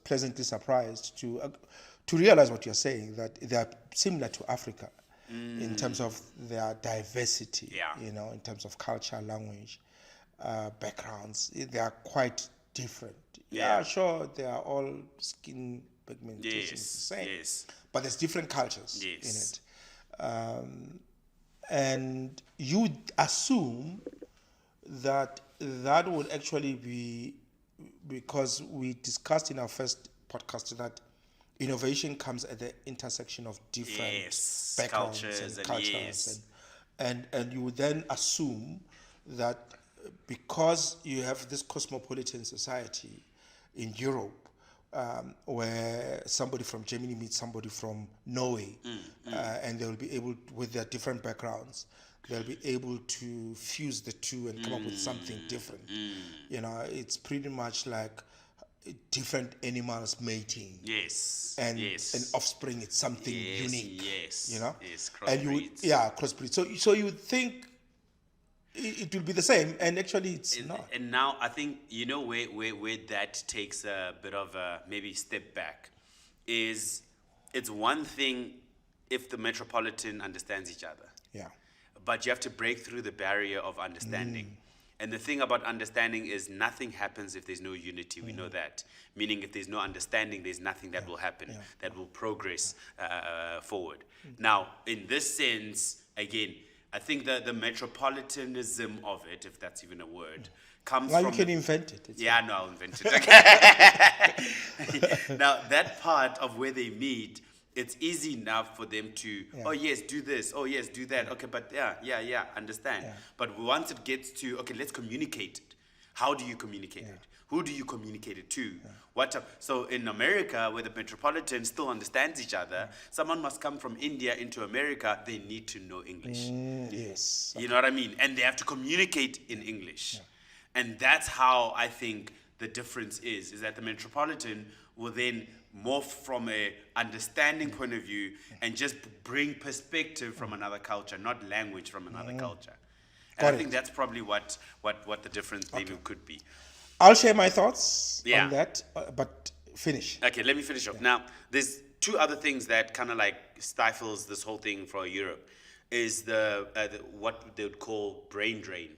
pleasantly surprised to realize what you're saying, that they are similar to Africa in terms of their diversity, in terms of culture, language, backgrounds. They are quite different. Yeah, sure, they are all skin pigmentation is the same, but there's different cultures in it. And you would assume that would actually be, because we discussed in our first podcast that innovation comes at the intersection of different backgrounds and cultures, and you would then assume that because you have this cosmopolitan society in Europe, where somebody from Germany meets somebody from Norway, and they'll be able, with their different backgrounds, they'll be able to fuse the two and come up with something different. It's pretty much like different animals mating. And offspring, it's something unique. Crossbreed. So you would think it will be the same, and actually it's not. And now I think where that takes a bit of a maybe step back is, it's one thing if the metropolitan understands each other. But you have to break through the barrier of understanding. And the thing about understanding is nothing happens if there's no unity. We know that. Meaning if there's no understanding, there's nothing that will happen that will progress forward. Now, in this sense, again, I think that the metropolitanism of it, if that's even a word, comes from... you can invent it. I'll invent it. Now, that part of where they meet, it's easy enough for them to, oh yes, do this, oh yes, do that. Okay, but understand. But once it gets to, okay, let's communicate it. How do you communicate it? Who do you communicate it to? So in America, where the metropolitan still understands each other, someone must come from India into America, they need to know English. You know what I mean? And they have to communicate in English. And that's how I think the difference is that the metropolitan will then morph from a understanding point of view and just bring perspective from another culture, not language from another culture. And I think that's probably what the difference maybe could be. I'll share my thoughts on that, but finish. Okay, let me finish off. Now, there's two other things that kind of like stifles this whole thing for Europe, is the what they would call brain drain.